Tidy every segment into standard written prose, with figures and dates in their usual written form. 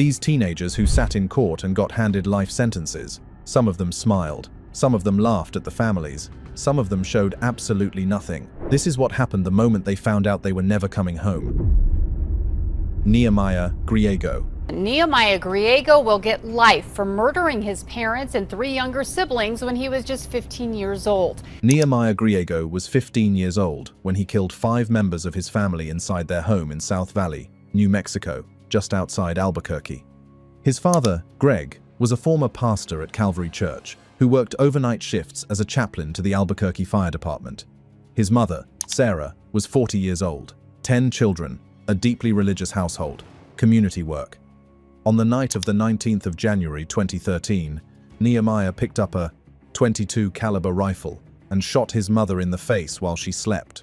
These teenagers who sat in court and got handed life sentences, some of them smiled, some of them laughed at the families, some of them showed absolutely nothing. This is what happened the moment they found out they were never coming home. Nehemiah Griego. Nehemiah Griego will get life for murdering his parents and 3 younger siblings when he was just 15 years old. Nehemiah Griego was 15 years old when he killed 5 members of his family inside their home in South Valley, New Mexico, just outside Albuquerque. His father, Greg, was a former pastor at Calvary Church who worked overnight shifts as a chaplain to the Albuquerque Fire Department. His mother, Sarah, was 40 years old, 10 children, a deeply religious household, community work. On the night of the 19th of January 2013, Nehemiah picked up a .22 caliber rifle and shot his mother in the face while she slept.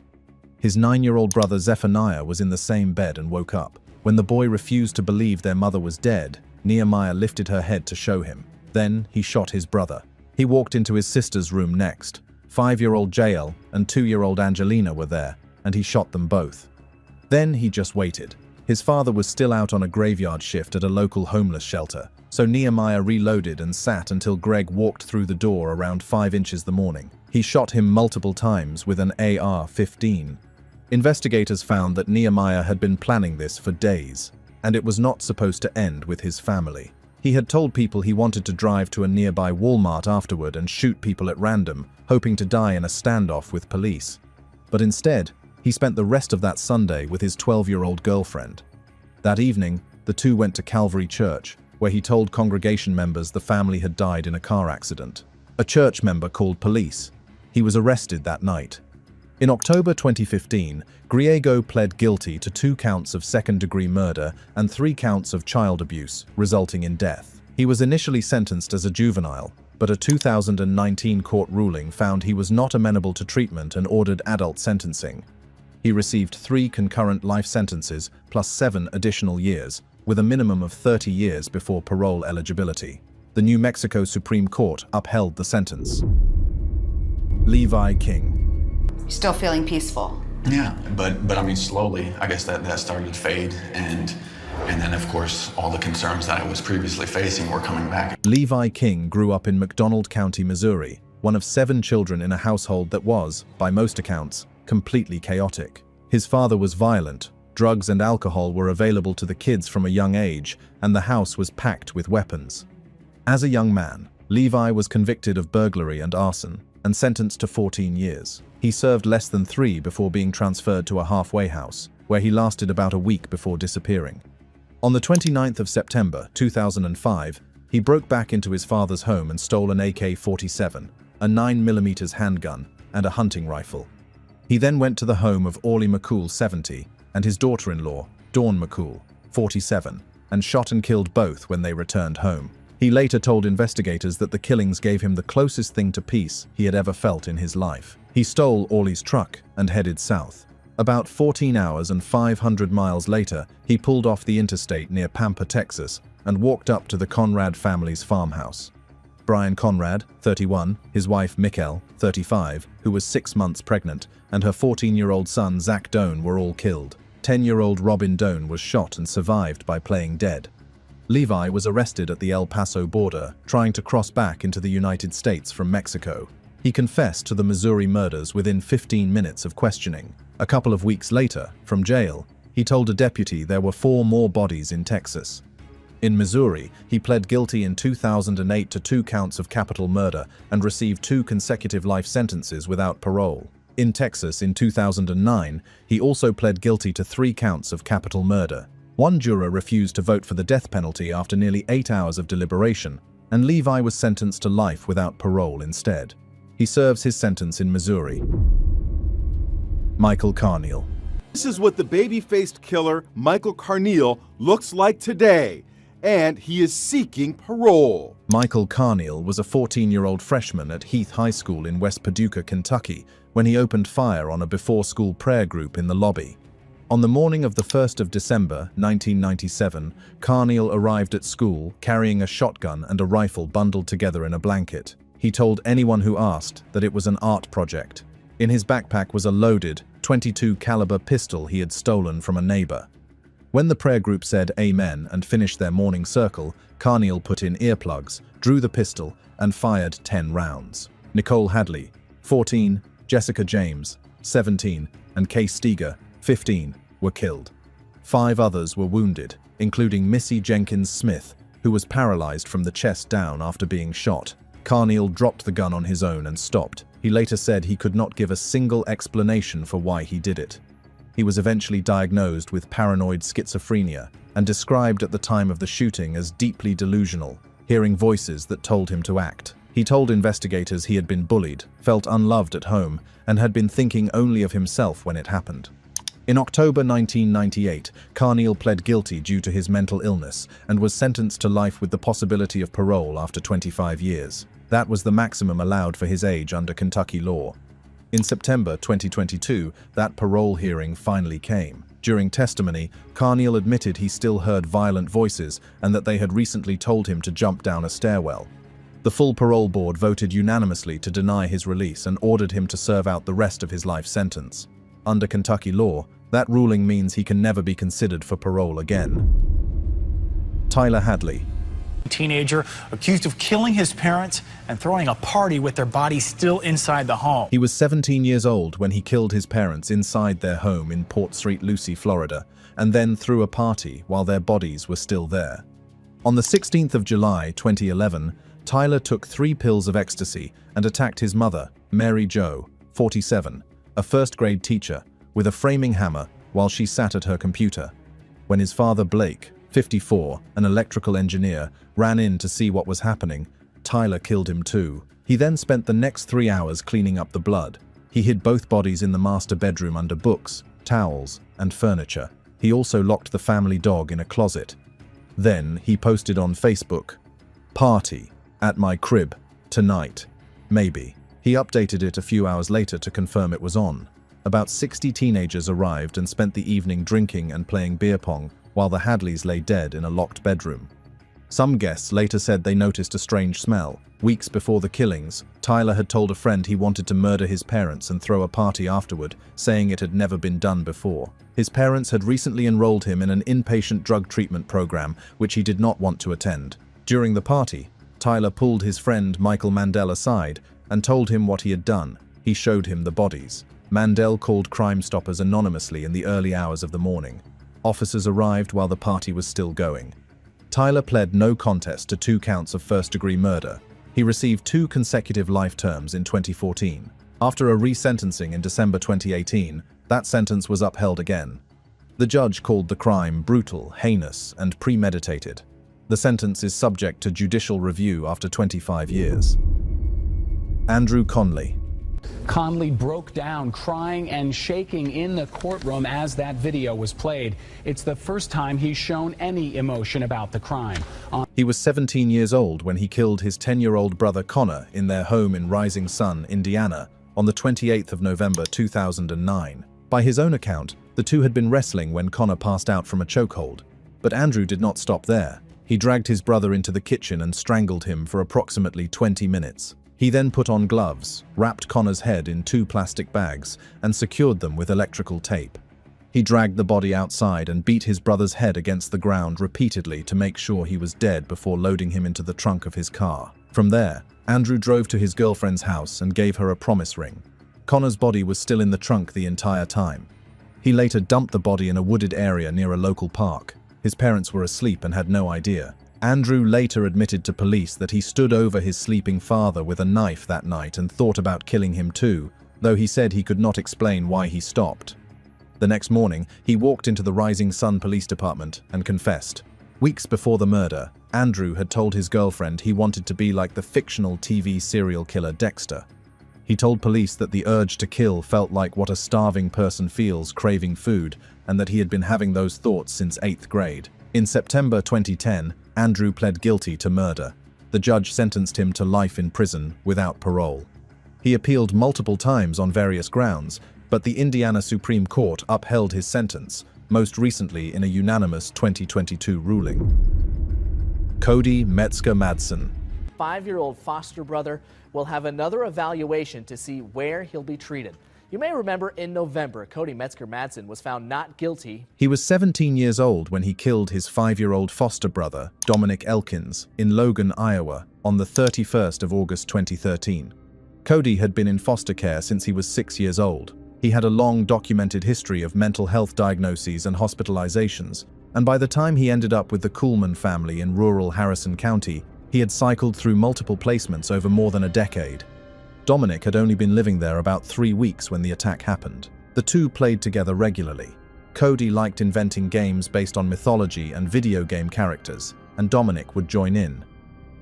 His 9-year-old brother Zephaniah was in the same bed and woke up. When the boy refused to believe their mother was dead, Nehemiah lifted her head to show him. Then he shot his brother. He walked into his sister's room next. 5-year-old Jael and 2-year-old Angelina were there, and he shot them both. Then he just waited. His father was still out on a graveyard shift at a local homeless shelter, so Nehemiah reloaded and sat until Greg walked through the door around 5 inches the morning. He shot him multiple times with an AR-15. Investigators found that Nehemiah had been planning this for days, and it was not supposed to end with his family. He had told people he wanted to drive to a nearby Walmart afterward and shoot people at random, hoping to die in a standoff with police. But instead, he spent the rest of that Sunday with his 12-year-old girlfriend. That evening, the two went to Calvary Church, where he told congregation members the family had died in a car accident. A church member called police. He was arrested that night. In October 2015, Griego pled guilty to 2 counts of second-degree murder and 3 counts of child abuse, resulting in death. He was initially sentenced as a juvenile, but a 2019 court ruling found he was not amenable to treatment and ordered adult sentencing. He received 3 concurrent life sentences plus 7 additional years, with a minimum of 30 years before parole eligibility. The New Mexico Supreme Court upheld the sentence. Levi King. You're still feeling peaceful? Yeah, but I mean, slowly, I guess that started to fade, and then of course all the concerns that I was previously facing were coming back. Levi King grew up in McDonald County, Missouri, one of 7 children in a household that was, by most accounts, completely chaotic. His father was violent, drugs and alcohol were available to the kids from a young age, and the house was packed with weapons. As a young man, Levi was convicted of burglary and arson, and sentenced to 14 years. He served less than 3 before being transferred to a halfway house, where he lasted about a week before disappearing. On the 29th of September 2005, he broke back into his father's home and stole an AK-47, a 9mm handgun, and a hunting rifle. He then went to the home of Orly McCool, 70, and his daughter-in-law, Dawn McCool, 47, and shot and killed both when they returned home. He later told investigators that the killings gave him the closest thing to peace he had ever felt in his life. He stole Orly's truck and headed south. About 14 hours and 500 miles later, he pulled off the interstate near Pampa, Texas, and walked up to the Conrad family's farmhouse. Brian Conrad, 31, his wife Mikkel, 35, who was 6 months pregnant, and her 14-year-old son Zach Doan were all killed. 10-year-old Robin Doan was shot and survived by playing dead. Levi was arrested at the El Paso border, trying to cross back into the United States from Mexico. He confessed to the Missouri murders within 15 minutes of questioning. A couple of weeks later, from jail, he told a deputy there were 4 more bodies in Texas. In Missouri, he pled guilty in 2008 to 2 counts of capital murder and received 2 consecutive life sentences without parole. In Texas, in 2009, he also pled guilty to 3 counts of capital murder. One juror refused to vote for the death penalty after nearly 8 hours of deliberation, and Levi was sentenced to life without parole instead. He serves his sentence in Missouri. Michael Carneal. This is what the baby-faced killer Michael Carneal looks like today, and he is seeking parole. Michael Carneal was a 14-year-old freshman at Heath High School in West Paducah, Kentucky, when he opened fire on a before-school prayer group in the lobby. On the morning of the 1st of December, 1997, Carneal arrived at school carrying a shotgun and a rifle bundled together in a blanket. He told anyone who asked that it was an art project. In his backpack was a loaded .22 caliber pistol he had stolen from a neighbor. When the prayer group said Amen and finished their morning circle, Carneal put in earplugs, drew the pistol, and fired 10 rounds. Nicole Hadley, 14, Jessica James, 17, and Kay Steger, 15, were killed. 5 others were wounded, including Missy Jenkins Smith, who was paralyzed from the chest down after being shot. Carneal dropped the gun on his own and stopped. He later said he could not give a single explanation for why he did it. He was eventually diagnosed with paranoid schizophrenia and described at the time of the shooting as deeply delusional, hearing voices that told him to act. He told investigators he had been bullied, felt unloved at home, and had been thinking only of himself when it happened. In October 1998, Carneal pled guilty due to his mental illness and was sentenced to life with the possibility of parole after 25 years. That was the maximum allowed for his age under Kentucky law. In September 2022, that parole hearing finally came. During testimony, Carneal admitted he still heard violent voices and that they had recently told him to jump down a stairwell. The full parole board voted unanimously to deny his release and ordered him to serve out the rest of his life sentence. Under Kentucky law, that ruling means he can never be considered for parole again. Tyler Hadley. Teenager accused of killing his parents and throwing a party with their bodies still inside the home. He was 17 years old when he killed his parents inside their home in Port St. Lucie, Florida, and then threw a party while their bodies were still there. On the 16th of July 2011, Tyler took 3 pills of ecstasy and attacked his mother, Mary Jo, 47, a first-grade teacher, with a framing hammer while she sat at her computer. When his father, Blake, 54, an electrical engineer, ran in to see what was happening, Tyler killed him too. He then spent the next 3 hours cleaning up the blood. He hid both bodies in the master bedroom under books, towels, and furniture. He also locked the family dog in a closet. Then he posted on Facebook, "Party at my crib tonight, maybe." He updated it a few hours later to confirm it was on. About 60 teenagers arrived and spent the evening drinking and playing beer pong while the Hadleys lay dead in a locked bedroom. Some guests later said they noticed a strange smell. Weeks before the killings, Tyler had told a friend he wanted to murder his parents and throw a party afterward, saying it had never been done before. His parents had recently enrolled him in an inpatient drug treatment program, which he did not want to attend. During the party, Tyler pulled his friend Michael Mandel aside and told him what he had done. He showed him the bodies. Mandel called Crime Stoppers anonymously in the early hours of the morning. Officers arrived while the party was still going. Tyler pled no contest to 2 counts of first-degree murder. He received 2 consecutive life terms in 2014. After a resentencing in December 2018, that sentence was upheld again. The judge called the crime brutal, heinous, and premeditated. The sentence is subject to judicial review after 25 years. Andrew Conley. Conley broke down, crying and shaking in the courtroom as that video was played. It's the first time he's shown any emotion about the crime. He was 17 years old when he killed his 10-year-old brother Connor in their home in Rising Sun, Indiana, on the 28th of November 2009. By his own account, the two had been wrestling when Connor passed out from a chokehold. But Andrew did not stop there. He dragged his brother into the kitchen and strangled him for approximately 20 minutes. He then put on gloves, wrapped Connor's head in 2 plastic bags, and secured them with electrical tape. He dragged the body outside and beat his brother's head against the ground repeatedly to make sure he was dead before loading him into the trunk of his car. From there, Andrew drove to his girlfriend's house and gave her a promise ring. Connor's body was still in the trunk the entire time. He later dumped the body in a wooded area near a local park. His parents were asleep and had no idea. Andrew later admitted to police that he stood over his sleeping father with a knife that night and thought about killing him too, though he said he could not explain why he stopped. The next morning, he walked into the Rising Sun Police Department and confessed. Weeks before the murder, Andrew had told his girlfriend he wanted to be like the fictional TV serial killer Dexter. He told police that the urge to kill felt like what a starving person feels craving food, and that he had been having those thoughts since 8th grade. In September 2010, Andrew pled guilty to murder. The judge sentenced him to life in prison without parole. He appealed multiple times on various grounds, but the Indiana Supreme Court upheld his sentence, most recently in a unanimous 2022 ruling. Cody Metzger-Madsen. 5-year-old foster brother will have another evaluation to see where he'll be treated. You may remember in November, Cody Metzger-Madsen was found not guilty. He was 17 years old when he killed his 5-year-old foster brother, Dominic Elkins, in Logan, Iowa, on the 31st of August 2013. Cody had been in foster care since he was 6 years old. He had a long documented history of mental health diagnoses and hospitalizations, and by the time he ended up with the Kuhlman family in rural Harrison County, he had cycled through multiple placements over more than a decade. Dominic had only been living there about 3 weeks when the attack happened. The two played together regularly. Cody liked inventing games based on mythology and video game characters, and Dominic would join in.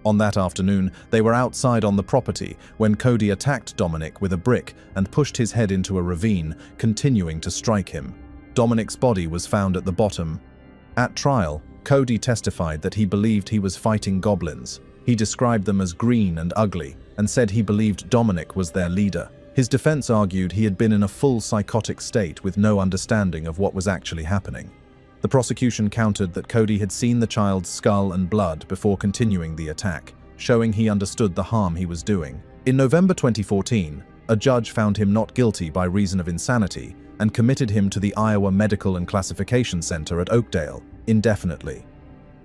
On that afternoon, they were outside on the property when Cody attacked Dominic with a brick and pushed his head into a ravine, continuing to strike him. Dominic's body was found at the bottom. At trial, Cody testified that he believed he was fighting goblins. He described them as green and ugly, and said he believed Dominic was their leader. His defense argued he had been in a full psychotic state with no understanding of what was actually happening. The prosecution countered that Cody had seen the child's skull and blood before continuing the attack, showing he understood the harm he was doing. In November 2014, a judge found him not guilty by reason of insanity and committed him to the Iowa Medical and Classification Center at Oakdale, indefinitely.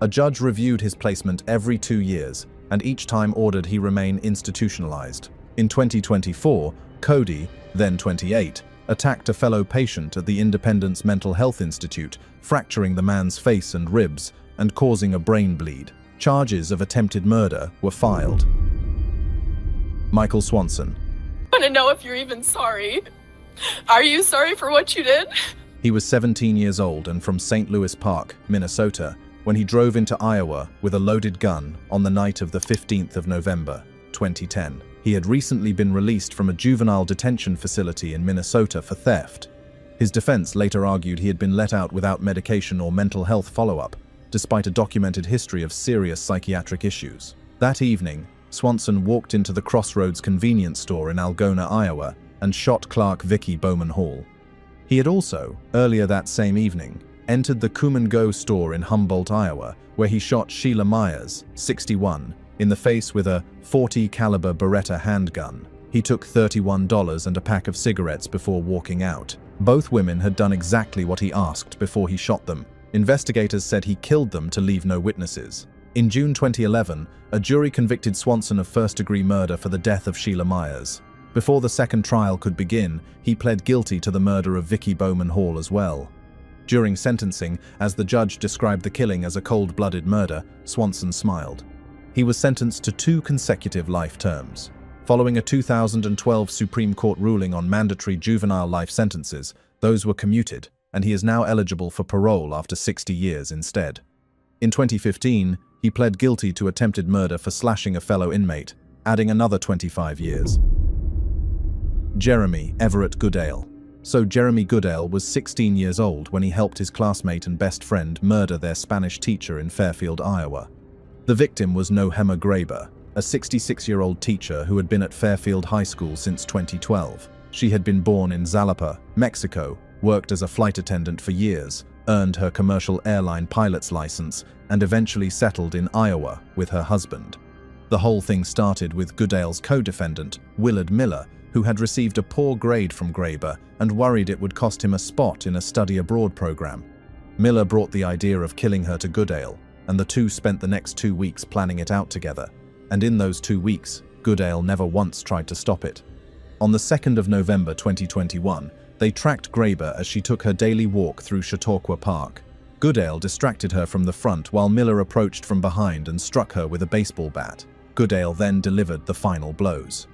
A judge reviewed his placement every 2 years, and each time ordered he remain institutionalized. In 2024, Cody, then 28, attacked a fellow patient at the Independence Mental Health Institute, fracturing the man's face and ribs and causing a brain bleed. Charges of attempted murder were filed. Michael Swanson. I want to know if you're even sorry. Are you sorry for what you did? He was 17 years old and from St. Louis Park, Minnesota, when he drove into Iowa with a loaded gun on the night of the 15th of November, 2010. He had recently been released from a juvenile detention facility in Minnesota for theft. His defense later argued he had been let out without medication or mental health follow-up, despite a documented history of serious psychiatric issues. That evening, Swanson walked into the Crossroads convenience store in Algona, Iowa, and shot clerk Vicky Bowman Hall. He had also, earlier that same evening, entered the Kum & Go store in Humboldt, Iowa, where he shot Sheila Myers, 61, in the face with a .40 caliber Beretta handgun. He took $31 and a pack of cigarettes before walking out. Both women had done exactly what he asked before he shot them. Investigators said he killed them to leave no witnesses. In June 2011, a jury convicted Swanson of first-degree murder for the death of Sheila Myers. Before the second trial could begin, he pled guilty to the murder of Vicky Bowman Hall as well. During sentencing, as the judge described the killing as a cold-blooded murder, Swanson smiled. He was sentenced to 2 consecutive life terms. Following a 2012 Supreme Court ruling on mandatory juvenile life sentences, those were commuted, and he is now eligible for parole after 60 years instead. In 2015, he pled guilty to attempted murder for slashing a fellow inmate, adding another 25 years. Jeremy Everett Goodale. So Jeremy Goodale was 16 years old when he helped his classmate and best friend murder their Spanish teacher in Fairfield, Iowa. The victim was Nohema Graber, a 66-year-old teacher who had been at Fairfield High School since 2012. She had been born in Jalapa, Mexico, worked as a flight attendant for years, earned her commercial airline pilot's license, and eventually settled in Iowa with her husband. The whole thing started with Goodale's co-defendant, Willard Miller, who had received a poor grade from Graber and worried it would cost him a spot in a study abroad program. Miller brought the idea of killing her to Goodale, and the two spent the next 2 weeks planning it out together. And in those 2 weeks, Goodale never once tried to stop it. On the 2nd of November 2021, they tracked Graber as she took her daily walk through Chautauqua Park. Goodale distracted her from the front while Miller approached from behind and struck her with a baseball bat. Goodale then delivered the final blows.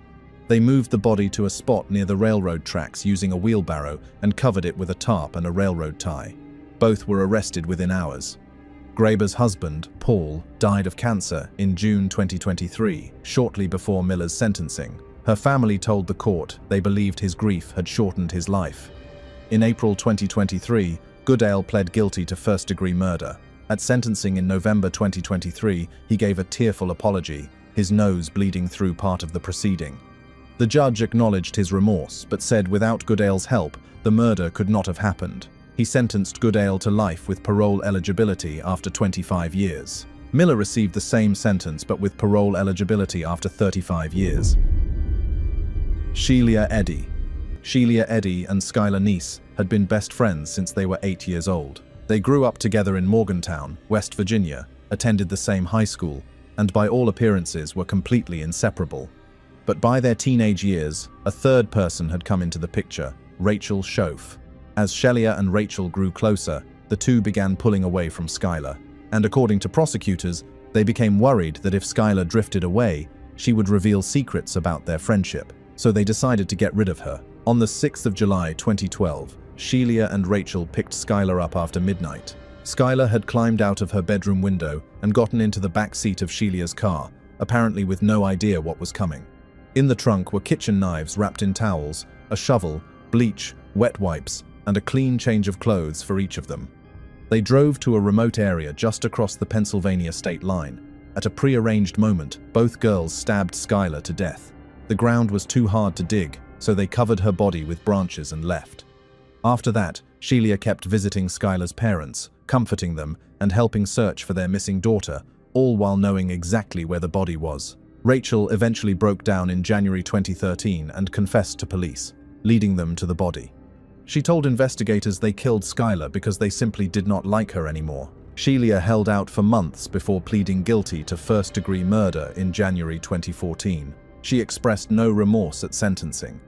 They moved the body to a spot near the railroad tracks using a wheelbarrow and covered it with a tarp and a railroad tie. Both were arrested within hours. Graber's husband, Paul, died of cancer in June 2023, shortly before Miller's sentencing. Her family told the court they believed his grief had shortened his life. In April 2023, Goodale pled guilty to first-degree murder. At sentencing in November 2023, he gave a tearful apology, his nose bleeding through part of the proceeding. The judge acknowledged his remorse, but said without Goodale's help, the murder could not have happened. He sentenced Goodale to life with parole eligibility after 25 years. Miller received the same sentence but with parole eligibility after 35 years. Sheila Eddy. Sheila Eddy and Skylar Neese had been best friends since they were 8 years old. They grew up together in Morgantown, West Virginia, attended the same high school, and by all appearances were completely inseparable. But by their teenage years, a third person had come into the picture, Rachel Schoaf. As Sheila and Rachel grew closer, the two began pulling away from Skylar. And according to prosecutors, they became worried that if Skylar drifted away, she would reveal secrets about their friendship. So they decided to get rid of her. On the 6th of July 2012, Sheila and Rachel picked Skylar up after midnight. Skylar had climbed out of her bedroom window and gotten into the back seat of Sheila's car, apparently with no idea what was coming. In the trunk were kitchen knives wrapped in towels, a shovel, bleach, wet wipes, and a clean change of clothes for each of them. They drove to a remote area just across the Pennsylvania state line. At a prearranged moment, both girls stabbed Skylar to death. The ground was too hard to dig, so they covered her body with branches and left. After that, Sheila kept visiting Skylar's parents, comforting them and helping search for their missing daughter, all while knowing exactly where the body was. Rachel eventually broke down in January 2013 and confessed to police, leading them to the body. She told investigators they killed Skylar because they simply did not like her anymore. Sheila held out for months before pleading guilty to first-degree murder in January 2014. She expressed no remorse at sentencing.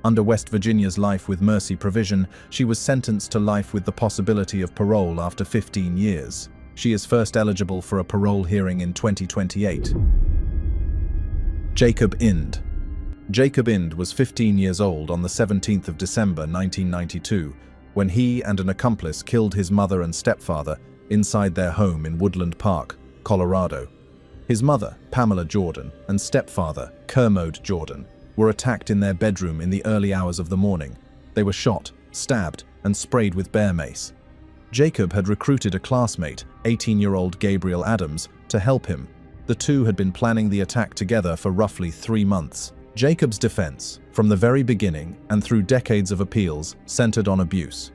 Under West Virginia's life with mercy provision, she was sentenced to life with the possibility of parole after 15 years. She is first eligible for a parole hearing in 2028. Jacob Ind. Jacob Ind was 15 years old on the 17th of December 1992 when he and an accomplice killed his mother and stepfather inside their home in Woodland Park, Colorado. His mother, Pamela Jordan, and stepfather, Kermode Jordan, were attacked in their bedroom in the early hours of the morning. They were shot, stabbed, and sprayed with bear mace. Jacob had recruited a classmate, 18-year-old Gabriel Adams, to help him. The two had been planning the attack together for roughly 3 months. Jacob's defense, from the very beginning and through decades of appeals, centered on abuse.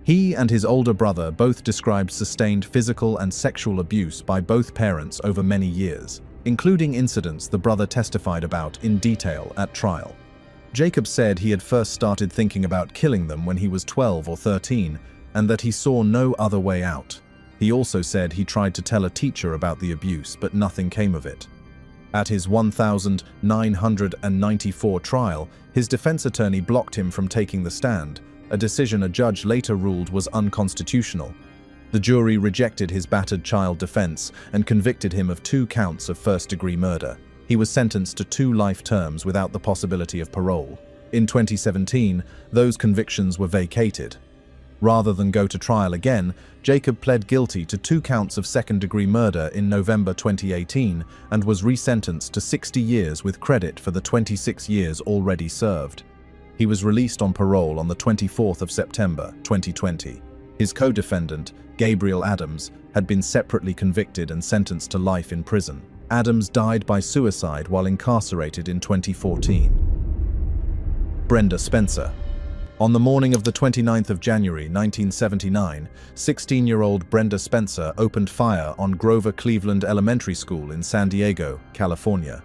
He and his older brother both described sustained physical and sexual abuse by both parents over many years, including incidents the brother testified about in detail at trial. Jacob said he had first started thinking about killing them when he was 12 or 13, and that he saw no other way out. He also said he tried to tell a teacher about the abuse, but nothing came of it. At his 1994 trial, his defense attorney blocked him from taking the stand, a decision a judge later ruled was unconstitutional. The jury rejected his battered child defense and convicted him of 2 counts of first-degree murder. He was sentenced to 2 life terms without the possibility of parole. In 2017, those convictions were vacated. Rather than go to trial again, Jacob pled guilty to 2 counts of second-degree murder in November 2018 and was resentenced to 60 years with credit for the 26 years already served. He was released on parole on the 24th of September 2020. His co-defendant, Gabriel Adams, had been separately convicted and sentenced to life in prison. Adams died by suicide while incarcerated in 2014. Brenda Spencer. On the morning of the 29th of January 1979, 16-year-old Brenda Spencer opened fire on Grover Cleveland Elementary School in San Diego, California.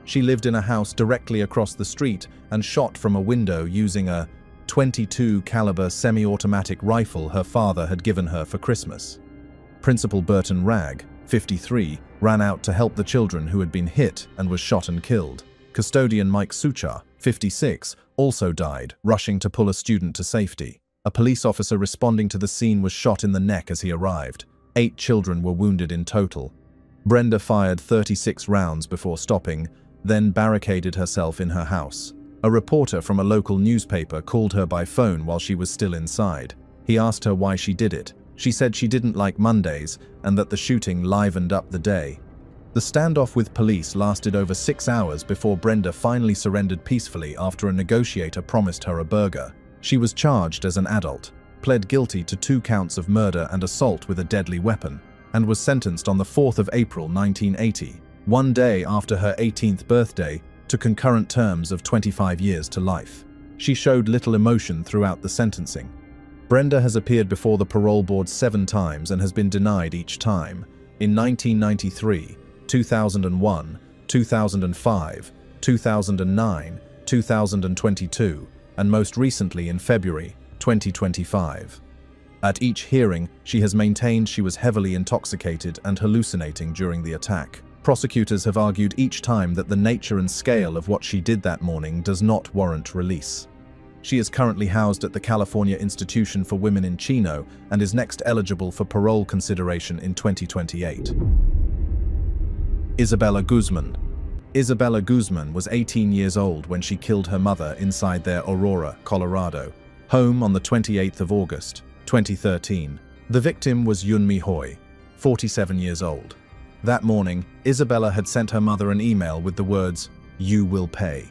She lived in a house directly across the street and shot from a window using a .22 caliber semi-automatic rifle her father had given her for Christmas. Principal Burton Ragg, 53, ran out to help the children who had been hit and was shot and killed. Custodian Mike Suchar, 56, also died, rushing to pull a student to safety. A police officer responding to the scene was shot in the neck as he arrived. 8 children were wounded in total. Brenda fired 36 rounds before stopping, then barricaded herself in her house. A reporter from a local newspaper called her by phone while she was still inside. He asked her why she did it. She said she didn't like Mondays and that the shooting livened up the day. The standoff with police lasted over 6 hours before Brenda finally surrendered peacefully after a negotiator promised her a burger. She was charged as an adult, pled guilty to 2 counts of murder and assault with a deadly weapon, and was sentenced on the 4th of April 1980, 1 day after her 18th birthday, to concurrent terms of 25 years to life. She showed little emotion throughout the sentencing. Brenda has appeared before the parole board 7 times and has been denied each time. In 1993, 2001, 2005, 2009, 2022, and most recently in February 2025. At each hearing, she has maintained she was heavily intoxicated and hallucinating during the attack. Prosecutors have argued each time that the nature and scale of what she did that morning does not warrant release. She is currently housed at the California Institution for Women in Chino and is next eligible for parole consideration in 2028. Isabella Guzman. Isabella Guzman was 18 years old when she killed her mother inside their Aurora, Colorado, home on the 28th of August, 2013. The victim was Yunmi Hoi, 47 years old. That morning, Isabella had sent her mother an email with the words, "You will pay."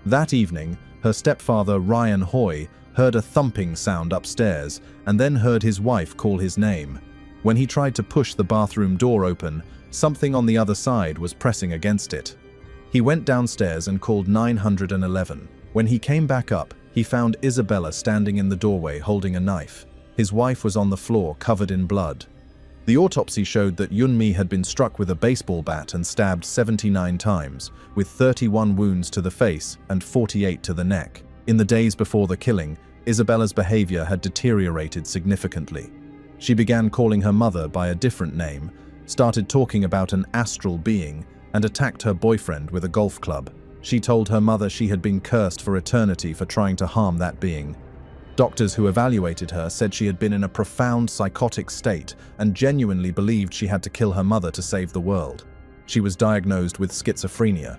That evening, her stepfather Ryan Hoi heard a thumping sound upstairs and then heard his wife call his name. When he tried to push the bathroom door open, something on the other side was pressing against it. He went downstairs and called 911. When he came back up, he found Isabella standing in the doorway holding a knife. His wife was on the floor covered in blood. The autopsy showed that Yunmi had been struck with a baseball bat and stabbed 79 times, with 31 wounds to the face and 48 to the neck. In the days before the killing, Isabella's behavior had deteriorated significantly. She began calling her mother by a different name, started talking about an astral being, and attacked her boyfriend with a golf club. She told her mother she had been cursed for eternity for trying to harm that being. Doctors who evaluated her said she had been in a profound psychotic state and genuinely believed she had to kill her mother to save the world. She was diagnosed with schizophrenia.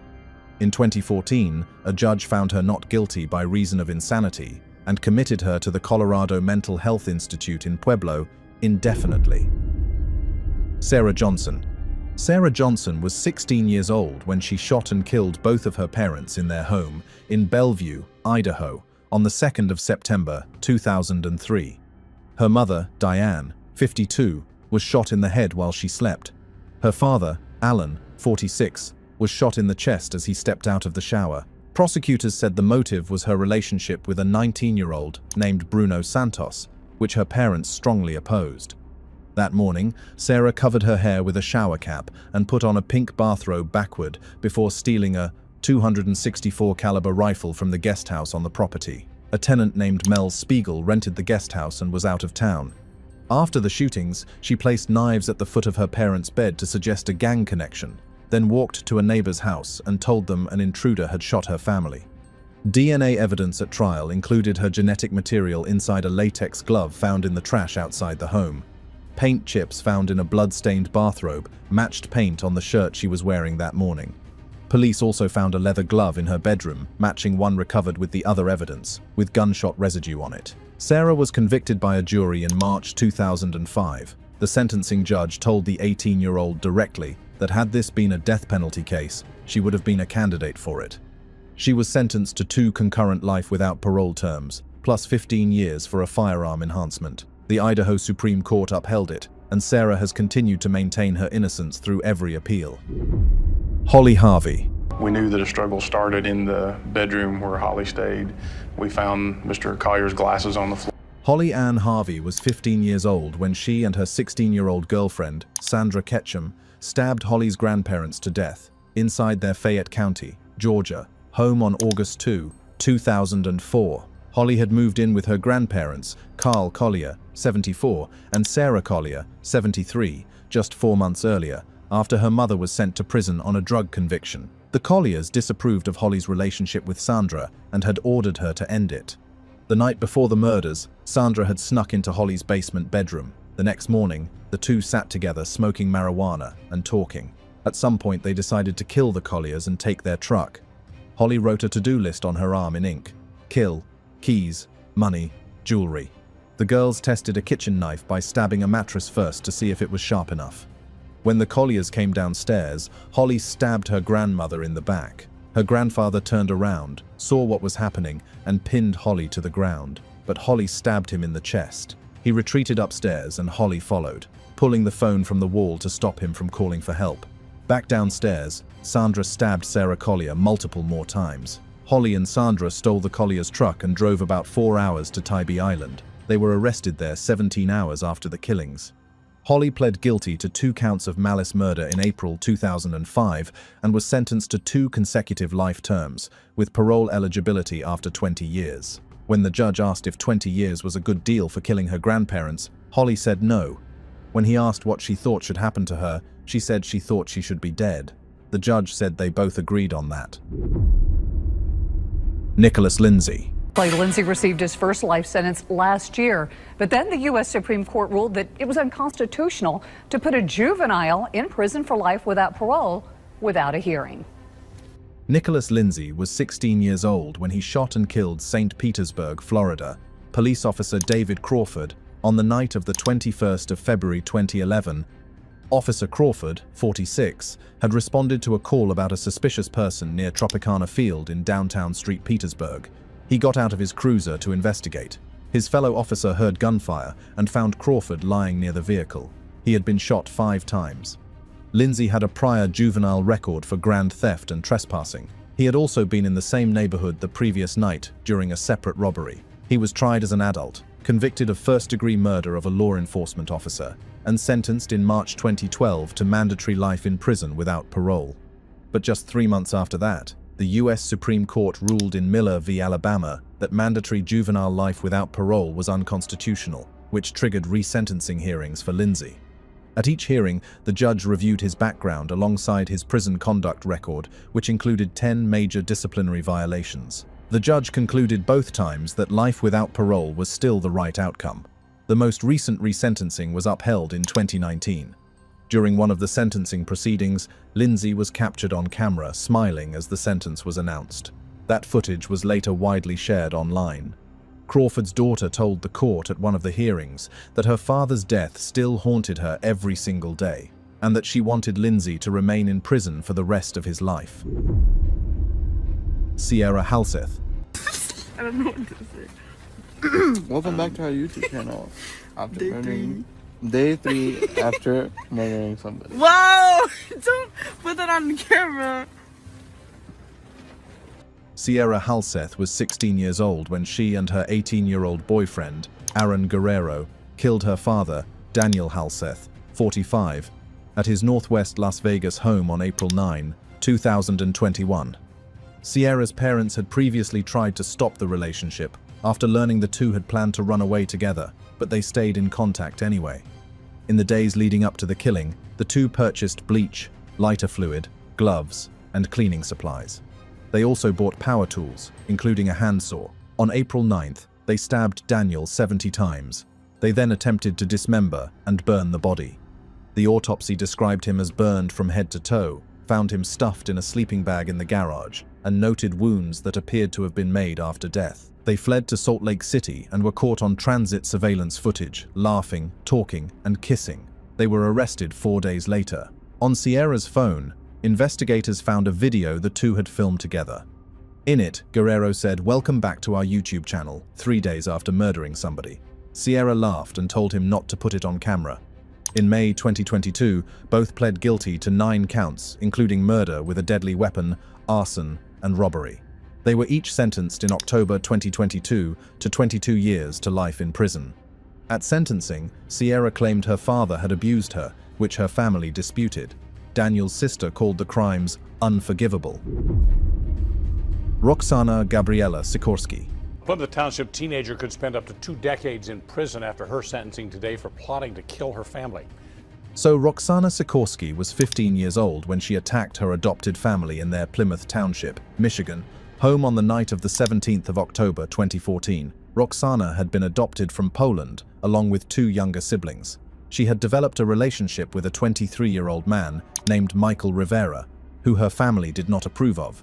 In 2014, a judge found her not guilty by reason of insanity and committed her to the Colorado Mental Health Institute in Pueblo indefinitely. Sarah Johnson. Sarah Johnson was 16 years old when she shot and killed both of her parents in their home in Bellevue, Idaho, on the 2nd of September 2003. Her mother, Diane, 52, was shot in the head while she slept. Her father, Alan, 46, was shot in the chest as he stepped out of the shower. Prosecutors said the motive was her relationship with a 19-year-old named Bruno Santos, which her parents strongly opposed. That morning, Sarah covered her hair with a shower cap and put on a pink bathrobe backward before stealing a .264 caliber rifle from the guest house on the property. A tenant named Mel Spiegel rented the guest house and was out of town. After the shootings, she placed knives at the foot of her parents' bed to suggest a gang connection, then walked to a neighbor's house and told them an intruder had shot her family. DNA evidence at trial included her genetic material inside a latex glove found in the trash outside the home. Paint chips found in a blood-stained bathrobe matched paint on the shirt she was wearing that morning. Police also found a leather glove in her bedroom, matching one recovered with the other evidence, with gunshot residue on it. Sarah was convicted by a jury in March 2005. The sentencing judge told the 18-year-old directly that had this been a death penalty case, she would have been a candidate for it. She was sentenced to 2 concurrent life without parole terms, plus 15 years for a firearm enhancement. The Idaho Supreme Court upheld it, and Sarah has continued to maintain her innocence through every appeal. Holly Harvey. We knew that a struggle started in the bedroom where Holly stayed. We found Mr. Collier's glasses on the floor. Holly Ann Harvey was 15 years old when she and her 16-year-old girlfriend, Sandra Ketchum, stabbed Holly's grandparents to death inside their Fayette County, Georgia, home on August 2, 2004. Holly had moved in with her grandparents, Carl Collier, 74, and Sarah Collier, 73, just 4 months earlier, after her mother was sent to prison on a drug conviction. The Colliers disapproved of Holly's relationship with Sandra and had ordered her to end it. The night before the murders, Sandra had snuck into Holly's basement bedroom. The next morning, the two sat together smoking marijuana and talking. At some point, they decided to kill the Colliers and take their truck. Holly wrote a to-do list on her arm in ink. Kill, keys, money, jewelry. The girls tested a kitchen knife by stabbing a mattress first to see if it was sharp enough. When the Colliers came downstairs, Holly stabbed her grandmother in the back. Her grandfather turned around, saw what was happening, and pinned Holly to the ground. But Holly stabbed him in the chest. He retreated upstairs and Holly followed, pulling the phone from the wall to stop him from calling for help. Back downstairs, Sandra stabbed Sarah Collier multiple more times. Holly and Sandra stole the Collier's truck and drove about 4 hours to Tybee Island. They were arrested there 17 hours after the killings. Holly pled guilty to 2 counts of malice murder in April 2005 and was sentenced to 2 consecutive life terms, with parole eligibility after 20 years. When the judge asked if 20 years was a good deal for killing her grandparents, Holly said no. When he asked what she thought should happen to her, she said she thought she should be dead. The judge said they both agreed on that. Nicholas Lindsay. Lindsay received his first life sentence last year, but then the U.S. Supreme Court ruled that it was unconstitutional to put a juvenile in prison for life without parole without a hearing. Nicholas Lindsay was 16 years old when he shot and killed St. Petersburg, Florida, police officer David Crawford on the night of the 21st of February 2011. Officer Crawford, 46, had responded to a call about a suspicious person near Tropicana Field in downtown St. Petersburg. He got out of his cruiser to investigate. His fellow officer heard gunfire and found Crawford lying near the vehicle. He had been shot 5 times. Lindsay had a prior juvenile record for grand theft and trespassing. He had also been in the same neighborhood the previous night during a separate robbery. He was tried as an adult, convicted of first-degree murder of a law enforcement officer, and sentenced in March 2012 to mandatory life in prison without parole. But just 3 months after that, the U.S. Supreme Court ruled in Miller v. Alabama that mandatory juvenile life without parole was unconstitutional, which triggered resentencing hearings for Lindsay. At each hearing, the judge reviewed his background alongside his prison conduct record, which included 10 major disciplinary violations. The judge concluded both times that life without parole was still the right outcome. The most recent resentencing was upheld in 2019. During one of the sentencing proceedings, Lindsay was captured on camera smiling as the sentence was announced. That footage was later widely shared online. Crawford's daughter told the court at one of the hearings that her father's death still haunted her every single day, and that she wanted Lindsay to remain in prison for the rest of his life. Sierra Halseth. I don't know what to say. Welcome back to our YouTube channel. After Day 3 after murdering somebody. Wow! Don't put that on the camera. Sierra Halseth was 16 years old when she and her 18-year-old boyfriend, Aaron Guerrero, killed her father, Daniel Halseth, 45, at his northwest Las Vegas home on April 9, 2021. Sierra's parents had previously tried to stop the relationship after learning the two had planned to run away together, but they stayed in contact anyway. In the days leading up to the killing, the two purchased bleach, lighter fluid, gloves, and cleaning supplies. They also bought power tools, including a handsaw. On April 9th, they stabbed Daniel 70 times. They then attempted to dismember and burn the body. The autopsy described him as burned from head to toe, found him stuffed in a sleeping bag in the garage, and noted wounds that appeared to have been made after death. They fled to Salt Lake City and were caught on transit surveillance footage, laughing, talking, and kissing. They were arrested 4 days later. On Sierra's phone, investigators found a video the two had filmed together. In it, Guerrero said, "Welcome back to our YouTube channel," 3 days after murdering somebody. Sierra laughed and told him not to put it on camera. In May 2022, both pled guilty to 9 counts, including murder with a deadly weapon, arson, and robbery. They were each sentenced in October 2022 to 22 years to life in prison. At sentencing, Sierra claimed her father had abused her, which her family disputed. Daniel's sister called the crimes unforgivable. Roxana Gabriela Sikorsky. Plymouth Township teenager could spend up to 2 decades in prison after her sentencing today for plotting to kill her family. So Roxana Sikorsky was 15 years old when she attacked her adopted family in their Plymouth Township, Michigan, home on the night of the 17th of October 2014. Roxana had been adopted from Poland, along with 2 younger siblings. She had developed a relationship with a 23-year-old man named Michael Rivera, who her family did not approve of.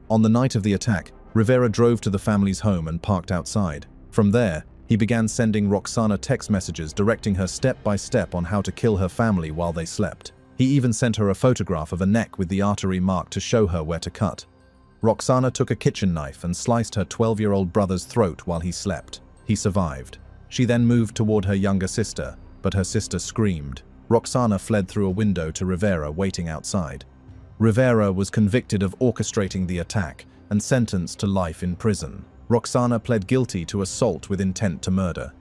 On the night of the attack, Rivera drove to the family's home and parked outside. From there, he began sending Roxana text messages directing her step by step on how to kill her family while they slept. He even sent her a photograph of a neck with the artery mark to show her where to cut. Roxana took a kitchen knife and sliced her 12-year-old brother's throat while he slept. He survived. She then moved toward her younger sister, but her sister screamed. Roxana fled through a window to Rivera waiting outside. Rivera was convicted of orchestrating the attack and sentenced to life in prison. Roxana pled guilty to assault with intent to murder.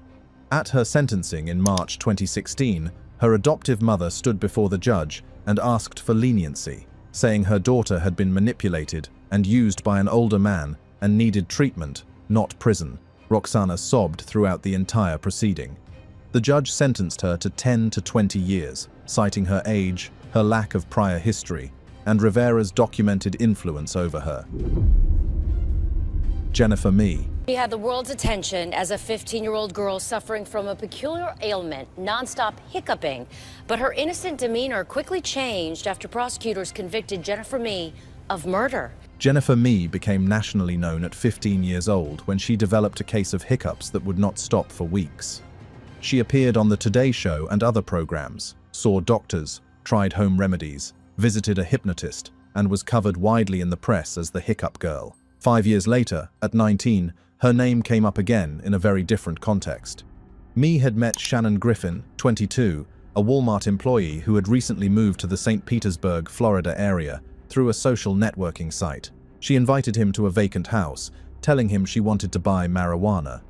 At her sentencing in March 2016, Her adoptive mother stood before the judge and asked for leniency, saying her daughter had been manipulated and used by an older man and needed treatment, not prison. Roxana sobbed throughout the entire proceeding. The judge sentenced her to 10 to 20 years, citing her age, her lack of prior history, and Rivera's documented influence over her. Jennifer Mee. She had the world's attention as a 15-year-old girl suffering from a peculiar ailment, nonstop hiccuping. But her innocent demeanor quickly changed after prosecutors convicted Jennifer Mee of murder. Jennifer Mee became nationally known at 15 years old when she developed a case of hiccups that would not stop for weeks. She appeared on The Today Show and other programs, saw doctors, tried home remedies, visited a hypnotist, and was covered widely in the press as the hiccup girl. 5 years later, at 19, her name came up again in a very different context. Mee had met Shannon Griffin, 22, a Walmart employee who had recently moved to the St. Petersburg, Florida area through a social networking site. She invited him to a vacant house, telling him she wanted to buy marijuana.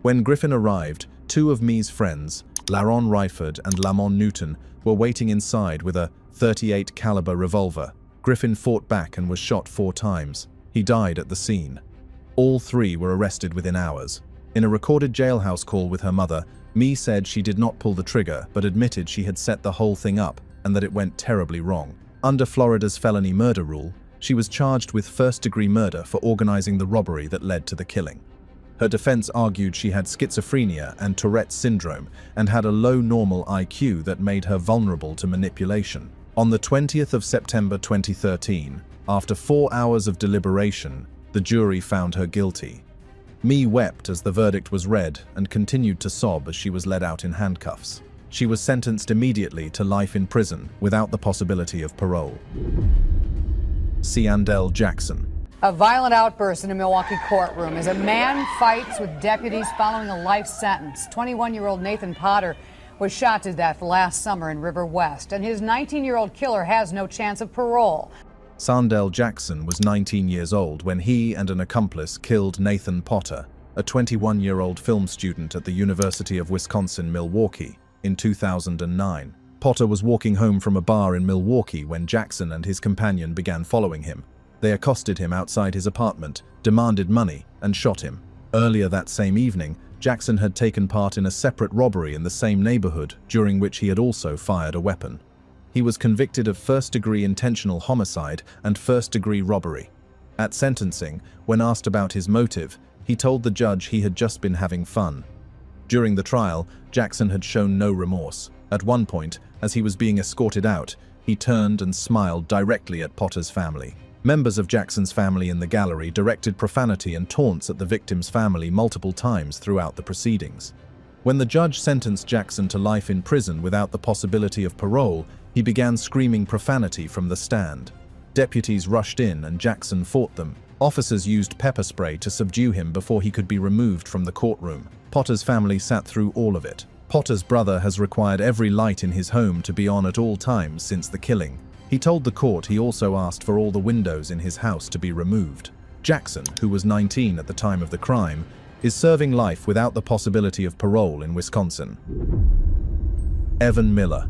When Griffin arrived, two of Mee's friends, Laron Ryford and Lamont Newton, were waiting inside with a .38 caliber revolver. Griffin fought back and was shot 4 times. He died at the scene. All 3 were arrested within hours. In a recorded jailhouse call with her mother, Mee said she did not pull the trigger but admitted she had set the whole thing up and that it went terribly wrong. Under Florida's felony murder rule, she was charged with first-degree murder for organizing the robbery that led to the killing. Her defense argued she had schizophrenia and Tourette's syndrome and had a low normal IQ that made her vulnerable to manipulation. On the 20th of September 2013, after 4 hours of deliberation, the jury found her guilty. Mee wept as the verdict was read and continued to sob as she was led out in handcuffs. She was sentenced immediately to life in prison without the possibility of parole. Ciandel Jackson. A violent outburst in a Milwaukee courtroom as a man fights with deputies following a life sentence. 21-year-old Nathan Potter was shot to death last summer in River West, and his 19-year-old killer has no chance of parole. Ciandel Jackson was 19 years old when he and an accomplice killed Nathan Potter, a 21-year-old film student at the University of Wisconsin-Milwaukee, in 2009. Potter was walking home from a bar in Milwaukee when Jackson and his companion began following him. They accosted him outside his apartment, demanded money, and shot him. Earlier that same evening, Jackson had taken part in a separate robbery in the same neighborhood, during which he had also fired a weapon. He was convicted of first-degree intentional homicide and first-degree robbery. At sentencing, when asked about his motive, he told the judge he had just been having fun. During the trial, Jackson had shown no remorse. At one point, as he was being escorted out, he turned and smiled directly at Potter's family. Members of Jackson's family in the gallery directed profanity and taunts at the victim's family multiple times throughout the proceedings. When the judge sentenced Jackson to life in prison without the possibility of parole, he began screaming profanity from the stand. Deputies rushed in and Jackson fought them. Officers used pepper spray to subdue him before he could be removed from the courtroom. Potter's family sat through all of it. Potter's brother has required every light in his home to be on at all times since the killing. He told the court he also asked for all the windows in his house to be removed. Jackson, who was 19 at the time of the crime, is serving life without the possibility of parole in Wisconsin. Evan Miller.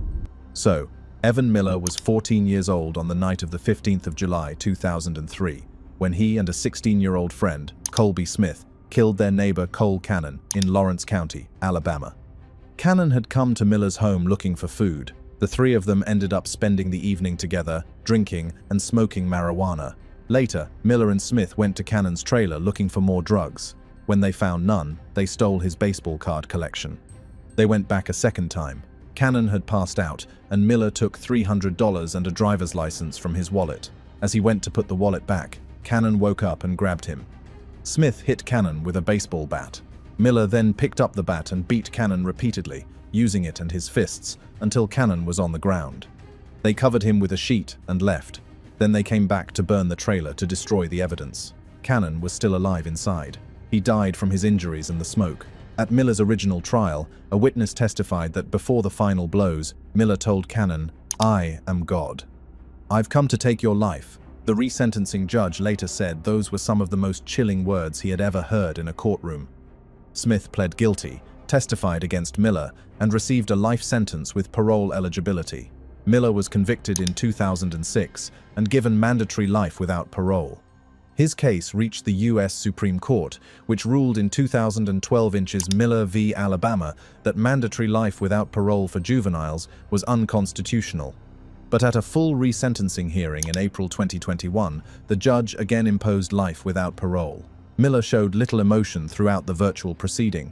So, Evan Miller was 14 years old on the night of the 15th of July 2003, when he and a 16-year-old friend, Colby Smith, killed their neighbor Cole Cannon in Lawrence County, Alabama. Cannon had come to Miller's home looking for food. The 3 of them ended up spending the evening together, drinking and smoking marijuana. Later, Miller and Smith went to Cannon's trailer looking for more drugs. When they found none, they stole his baseball card collection. They went back a second time. Cannon had passed out, and Miller took $300 and a driver's license from his wallet. As he went to put the wallet back, Cannon woke up and grabbed him. Smith hit Cannon with a baseball bat. Miller then picked up the bat and beat Cannon repeatedly, using it and his fists, until Cannon was on the ground. They covered him with a sheet and left. Then they came back to burn the trailer to destroy the evidence. Cannon was still alive inside. He died from his injuries and the smoke. At Miller's original trial, a witness testified that before the final blows, Miller told Cannon, "I am God. I've come to take your life." The resentencing judge later said those were some of the most chilling words he had ever heard in a courtroom. Smith pled guilty, testified against Miller and received a life sentence with parole eligibility. Miller was convicted in 2006 and given mandatory life without parole. His case reached the U.S. Supreme Court, which ruled in 2012 Miller v. Alabama that mandatory life without parole for juveniles was unconstitutional. But at a full resentencing hearing in April 2021, the judge again imposed life without parole. Miller showed little emotion throughout the virtual proceeding,